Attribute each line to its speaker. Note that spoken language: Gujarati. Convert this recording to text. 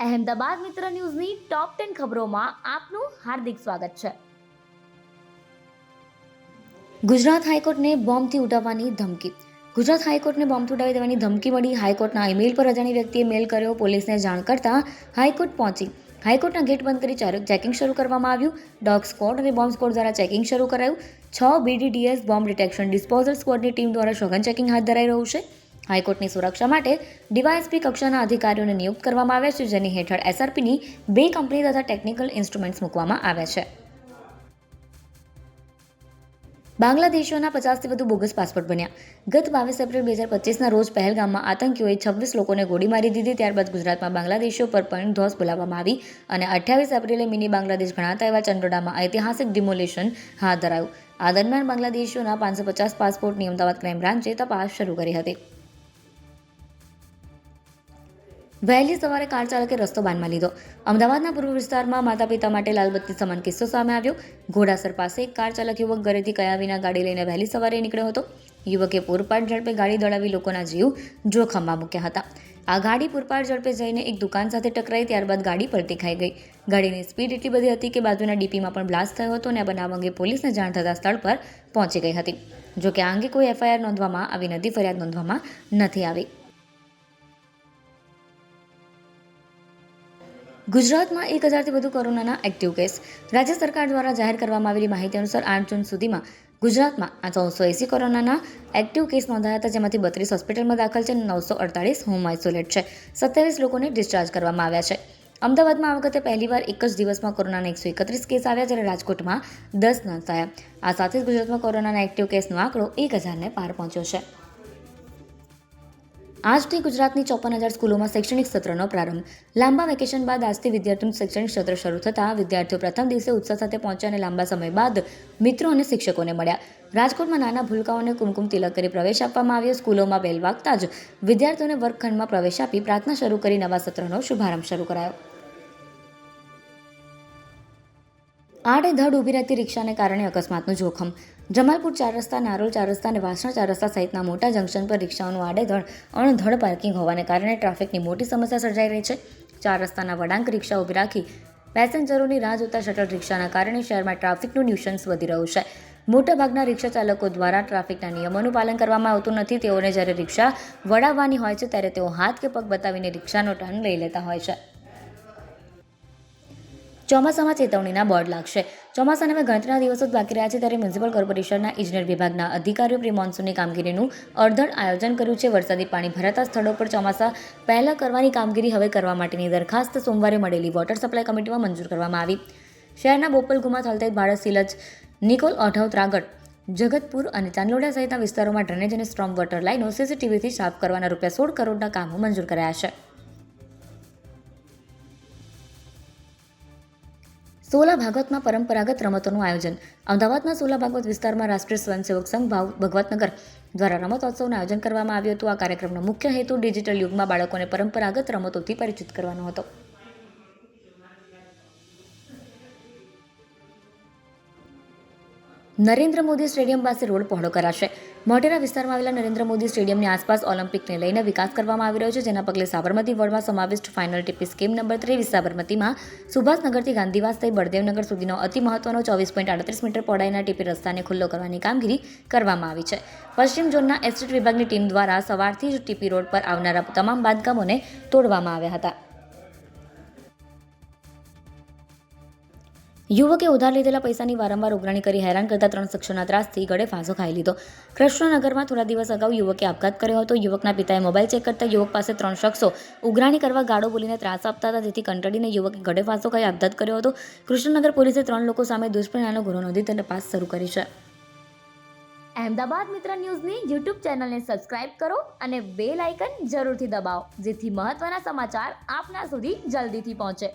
Speaker 1: અહેમદાબાદ મિત્ર ન્યૂઝની ટોપ 10 ખબરોમાં આપનું હાર્દિક સ્વાગત છે. ગુજરાત હાઈકોર્ટને બોમ્બથી ઉડાવવાની ધમકી. ગુજરાત હાઈકોર્ટને બોમ્બથી ઉડાવી દેવાની ધમકી મળી. હાઈકોર્ટના ઈમેલ પર અજાણી વ્યક્તિએ મેલ કર્યો. પોલીસને જાણ કરતા હાઈકોર્ટ પહોંચી. હાઈકોર્ટના ગેટ બંધ કરી ચેકિંગ શરૂ કરવામાં આવ્યું. ડોગ સ્ક્વોડ અને બોમ્બ સ્ક્વોડ દ્વારા ચેકિંગ શરૂ કરાયું. 6 BDDS બોમ્બ ડિટેક્શન ડિસ્પોઝલ સ્ક્વોડની ટીમ દ્વારા સઘન ચેકિંગ હાથ ધરાઈ રહ્યું છે. હાઈકોર્ટની સુરક્ષા માટે ડીવાયએસપી કક્ષાના અધિકારીઓને નિયુક્ત કરવામાં આવ્યા છે, જેની હેઠળ એસઆરપીની 2 કંપની તથા ટેકનિકલ ઇન્સ્ટ્રુમેન્ટ્સ મૂકવામાં આવ્યા છે. બાંગ્લાદેશીઓના 50થી વધુ બોગસ પાસપોર્ટ બન્યા. ગત 22 એપ્રિલ 2025ના રોજ પહેલગામમાં આતંકીઓએ 26 લોકોને ગોળી મારી દીધી. ત્યારબાદ ગુજરાતમાં બાંગ્લાદેશીઓ પર પણ ધોષ બોલાવવામાં આવી અને 28 એપ્રિલે મિની બાંગ્લાદેશ ગણાતા એવા ચંડોળામાં ઐતિહાસિક ડિમોલિશન હાથ ધરાયું. આ દરમિયાન બાંગ્લાદેશીઓના 550 પાસપોર્ટની અમદાવાદ ક્રાઇમ બ્રાન્ચે તપાસ શરૂ કરી હતી. વહેલી સવારે કાર ચાલકે રસ્તો બાનમાં લીધો. અમદાવાદના પૂર્વ વિસ્તારમાં માતા પિતા માટે લાલબત્તી સમાન કિસ્સો સામે આવ્યો. ઘોડાસર પાસે એક કાર ચાલક યુવક ઘરેથી કયા વિના ગાડી લઈને વહેલી સવારે નીકળ્યો હતો. યુવકે પૂરપાટ ઝડપે ગાડી દોડાવી લોકોના જીવ જોખમમાં મૂક્યા હતા. આ ગાડી પૂરપાટ ઝડપે જઈને એક દુકાન સાથે ટકરાઈ. ત્યારબાદ ગાડી પલટી ખાઈ ગઈ. ગાડીની સ્પીડ એટલી બધી હતી કે બાજુના ડીપીમાં પણ બ્લાસ્ટ થયો હતો અને આ બનાવ અંગે પોલીસને જાણ થતાં સ્થળ પર પહોંચી ગઈ હતી. જોકે આ અંગે કોઈ FIR નોંધવામાં આવી નથી. ફરિયાદ નોંધવામાં નથી આવી. ગુજરાતમાં 1000થી વધુ કોરોનાના એક્ટિવ કેસ. રાજ્ય સરકાર દ્વારા જાહેર કરવામાં આવેલી માહિતી અનુસાર 8 જૂન સુધીમાં ગુજરાતમાં 380 કોરોનાના એક્ટિવ કેસ નોંધાયા હતા, જેમાંથી 32 હોસ્પિટલમાં દાખલ છે અને 948 હોમ આઇસોલેટ છે. 27 લોકોને ડિસ્ચાર્જ કરવામાં આવ્યા છે. અમદાવાદમાં આ વખતે પહેલીવાર એક જ દિવસમાં કોરોનાના 131 કેસ આવ્યા, જ્યારે રાજકોટમાં 10 નોંધાયા. આ સાથે જ ગુજરાતમાં કોરોનાના એક્ટિવ કેસનો આંકડો 1000ને પાર પહોંચ્યો છે. આજથી ગુજરાતની 54,000 સ્કૂલોમાં શૈક્ષણિક સત્રનો પ્રારંભ. લાંબા વેકેશન બાદ આજથી વિદ્યાર્થીઓનું શૈક્ષણિક સત્ર શરૂ થતાં વિદ્યાર્થીઓ પ્રથમ દિવસે ઉત્સાહ સાથે પહોંચ્યા અને લાંબા સમય બાદ મિત્રો અને શિક્ષકોને મળ્યા. રાજકોટમાં નાના ભૂલકાઓને કુમકુમ તિલક કરી પ્રવેશ આપવામાં આવ્યો. સ્કૂલોમાં બેલ વાગતા જ વિદ્યાર્થીઓને વર્ગખંડમાં પ્રવેશ આપી પ્રાર્થના શરૂ કરી નવા સત્રનો શુભારંભ શરૂ કરાયો. આડેધડ ઊભી રહેતી રિક્ષાને કારણે અકસ્માતનું જોખમ. જમાલપુર 4 રસ્તા, નારોલ 4 રસ્તા અને વાસણા 4 રસ્તા સહિતના મોટા જંકશન પર રિક્ષાઓનું અણધડ પાર્કિંગ હોવાને કારણે ટ્રાફિકની મોટી સમસ્યા સર્જાઈ રહી છે. 4 રસ્તાના વળાંક રિક્ષા ઊભી રાખી પેસેન્જરોની રાહ જોતા શટલ રિક્ષાના કારણે શહેરમાં ટ્રાફિકનું ન્યુસન્સ વધી રહ્યું છે. મોટાભાગના રિક્ષા ચાલકો દ્વારા ટ્રાફિકના નિયમોનું પાલન કરવામાં આવતું નથી. તેઓને જ્યારે રિક્ષા વડાવવાની હોય છે ત્યારે તેઓ હાથ કે પગ બતાવીને રિક્ષાનો ટર્ન લઈ લેતા હોય છે. ચોમાસામાં ચેતવણીના બોર્ડ લાગશે. ચોમાસાને હવે ગણતરીના દિવસો જ બાકી રહ્યા છે, ત્યારે મ્યુનિસિપલ કોર્પોરેશનના ઇજનેર વિભાગના અધિકારીઓ પ્રી મોન્સૂનની કામગીરીનું અડધડ આયોજન કર્યું છે. વરસાદી પાણી ભરાતા સ્થળો પર ચોમાસા પહેલા કરવાની કામગીરી હવે કરવા માટેની દરખાસ્ત સોમવારે મળેલી વોટર સપ્લાય કમિટીમાં મંજૂર કરવામાં આવી. શહેરના બોપલ, ગુમા, થલતેજ, ભાડજ, સિલજ, નિકોલ, ઓઢવ, ત્રાગડ, જગતપુર અને ચાંદલોડિયા સહિતના વિસ્તારોમાં ડ્રેનેજ અને સ્ટ્રોમ વોટર લાઇનો CCTVથી સાફ કરવાના ₹16 કરોડના કામો મંજૂર કરાયા છે. સોલા ભાગવતમાં પરંપરાગત રમતોનું આયોજન. અમદાવાદના સોલા ભાગવત વિસ્તારમાં રાષ્ટ્રીય સ્વયંસેવક સંઘ ભગવતનગર દ્વારા રમતોત્સવનું આયોજન કરવામાં આવ્યું હતું. આ કાર્યક્રમનો મુખ્ય હેતુ ડિજિટલ યુગમાં બાળકોને પરંપરાગત રમતોથી પરિચિત કરવાનો હતો. નરેન્દ્ર મોદી સ્ટેડિયમ પાસે રોડ પહોળો કરાશે. મોટેરા વિસ્તારમાં આવેલા નરેન્દ્ર મોદી સ્ટેડિયમની આસપાસ ઓલિમ્પિકને લઈને વિકાસ કરવામાં આવી રહ્યો છે, જેના પગલે સાબરમતી વોર્ડમાં સમાવિષ્ટ ફાઇનલ ટીપી સ્કીમ નંબર 23 સાબરમતીમાં સુભાષનગરથી ગાંધીવાસ થઈ બળદેવનગર સુધીનો અતિ મહત્વનો 24.38 મીટર પહોળાઈના ટીપી રસ્તાને ખુલ્લો કરવાની કામગીરી કરવામાં આવી છે. પશ્ચિમ ઝોનના એસ્ટેટ વિભાગની ટીમ દ્વારા સવારથી જ ટીપી રોડ પર આવનારા તમામ બાંધકામોને તોડવામાં આવ્યા હતા. યુવકે ઉધાર લીધેલા પૈસાની વારંવાર ઉઘરાણી કરી હેરાન કરતા 3 શખ્સોના ત્રાસથી ગળે ફાંસો ખાઈ લીધો. કૃષ્ણનગરમાં થોડા દિવસ અગાઉ યુવકે આપઘાત કર્યો હતો. યુવકના પિતાએ મોબાઈલ ચેક કરતા યુવક પાસે 3 શખ્સો ઉઘરાણી કરવા ગાળો બોલીને ત્રાસ આપતા હતા, જેથી કંટાળીને યુવકે ગળે ફાંસો ખાઈ આપઘાત કર્યો હતો. કૃષ્ણનગર પોલીસે 3 લોકો સામે દુષ્પ્રેરણાનો ગુનો નોંધી તપાસ શરૂ કરી છે. અહેમદાબાદ મિત્ર ન્યૂઝની YouTube ચેનલને સબસ્ક્રાઇબ કરો અને બેલ આઇકન જરૂરથી દબાવો, જેથી મહત્વના સમાચાર આપના સુધી જલ્દીથી પહોંચે.